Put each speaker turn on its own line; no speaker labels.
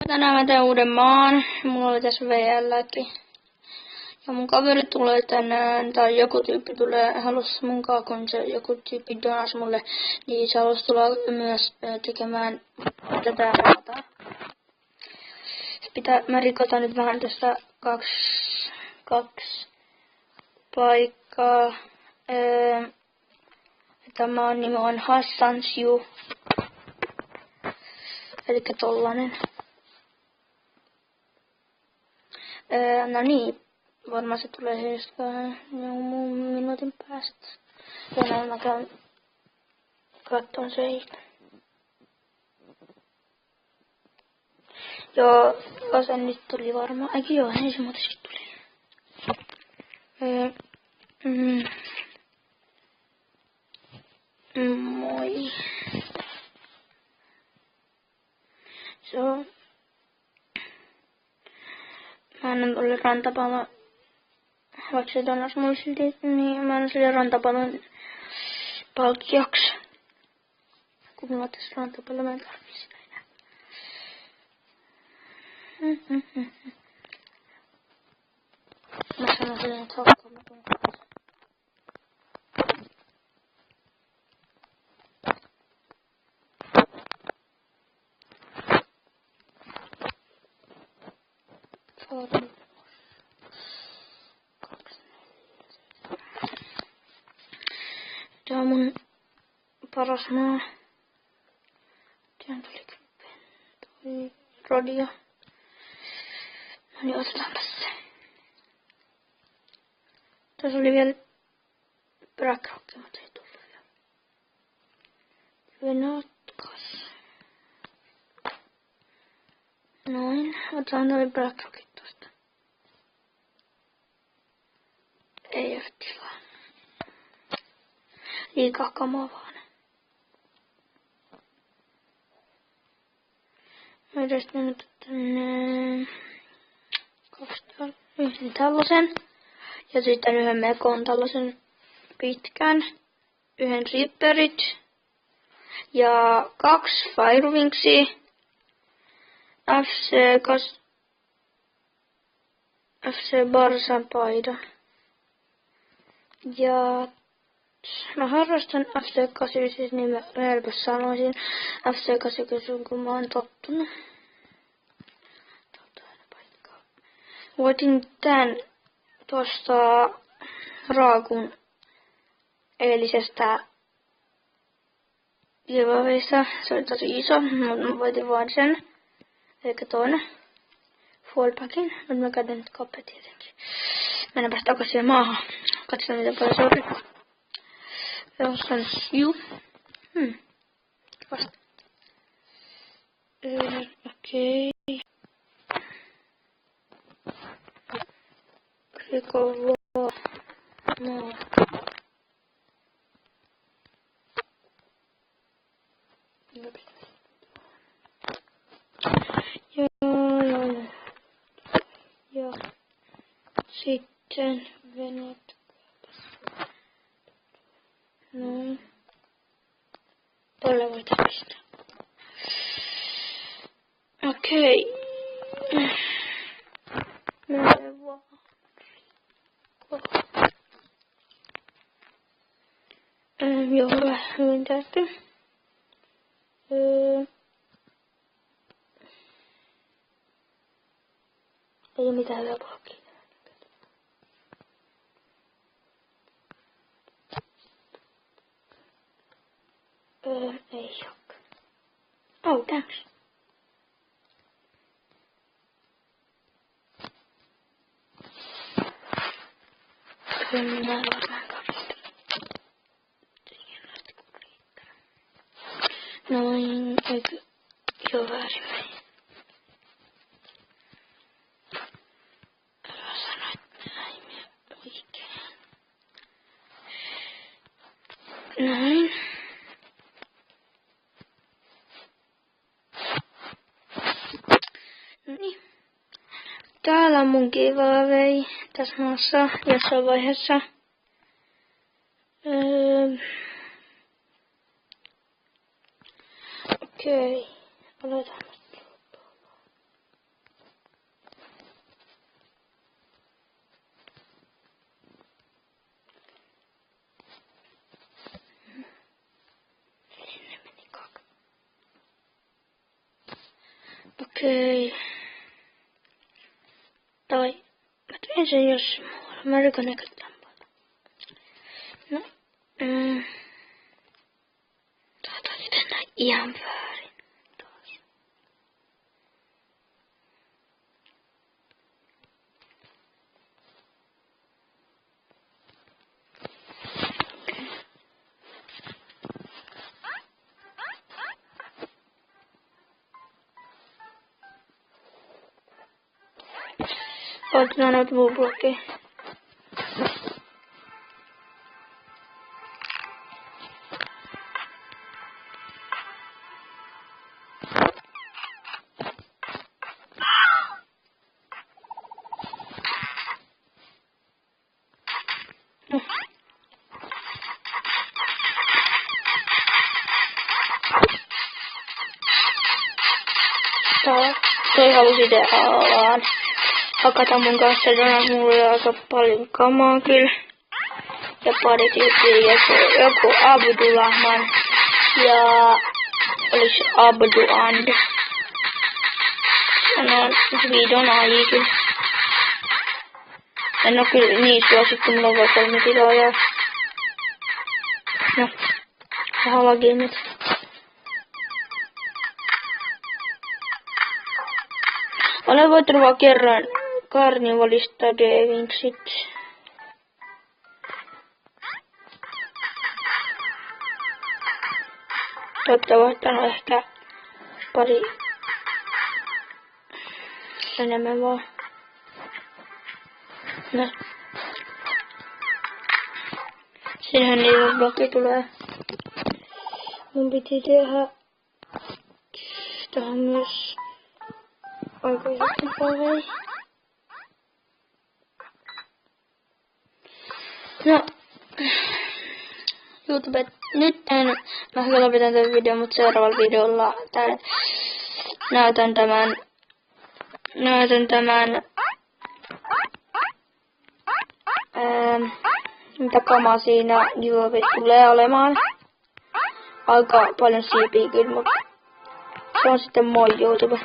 Tänään mä teen uuden maan. Mulla oli tässä VL:kin. Ja mun kaveri tulee tänään, tai joku tyyppi tulee, halusi munkaan, kun se joku tyyppi donasi mulle, niin se halusi tulla myös tekemään tätä raataa. Mä rikotan nyt vähän tästä kaksi paikkaa. Tämä nimi on Hassansju. Elikkä tollanen. No niin, varmaan se tulee heistä jonkun minuutin päästä. Ja näin mä käyn katton seistä. Joo, nyt tuli varmaan. Eikä joo, ei se muuta sit tuli. Moi. Mä annan tuolle rantapallon, vaikka se donnas mulle silti, niin mä annan sille rantapallon palkkioksi. Kun mulla tässä rantapallo, mä en tarvitse sitä enää. Mä sanon sille, että haukkaa mä tuon kanssa. Tää on mun paras maa. Tää tuli toi rodio. No niin, otetaanpa se. Tässä oli vielä Blackrock, mutta ei tullut vielä. Venatkas. Noin, otetaan toi Blackrockit tosta. Ei oo tilaa. Liikaa kamaa vaan. Mä yhdistän nyt tänne yhden tällaisen. Ja sitten yhden mekon tällaisen pitkän. Yhden ripperit. Ja 2 Firewingsia. FC Barsan paidan. Ja mä harrastan FC89, niin mä helposti sanoisin FC89, kun mä oon tottunut. Voitin tän tosta Raakun eilisestä giveawaysta. Se oli tosi iso, mutta mä voitin vaan sen. Eikä toinen fallpackin, mutta mä käytän nyt kappia tietenkin. Mennäänpäs takas siihen maahan. Katsotaan mitä paljon se on rikko. Hassansju. Vasta. Okei. Rikko vaan. No. Ja sitten venet. Noin. Tällä voidaan pistää. Okei. Mene vaan. Joo, hyvin tehty. Ei oo mitään hyvää blokkia. Ei oo. Oh, thanks. Minä varmaan tarvitsen. Noin, eikö joo väärin. Älä sano, että näin mene oikein. Noin. Noniin. Täällä on mun giveaway tässä maassa jossain vaiheessa. Okei. Aloitetaan. Okei. Tai mä teen sen jossain muualla. Mä rikon näkötään paljon. No. Taitais mennä ihan väärin taas. Otetaan noita blokkeja. Toi halusi vaan hakata mun kanssa, mulla oli aika paljon kamaa kyllä. Ja pari tyyppiä, joku Abdulrahman ja olis Abduand. Sanoin viidon aji kyllä. En oo kyllä niin suosittu, mulla on vaan 3 tilaajaa. No, vähän lagiin nyt. Olen voittanut vaan kerran karnivalista Devinksit. Totta voittanut ehkä pari enemmän vaan. No. Siinähän niillä blokki tulee. Mun piti tehdä tähän myös oikein päivä. No, YouTube, nyt mä kyllä lopetan tämän videon, mutta seuraavalla videolla näytän tämän mitä kamaa siinä giveaway tulee olemaan. Aika paljon siipiä kyllä, mutta se on sitten moi YouTube.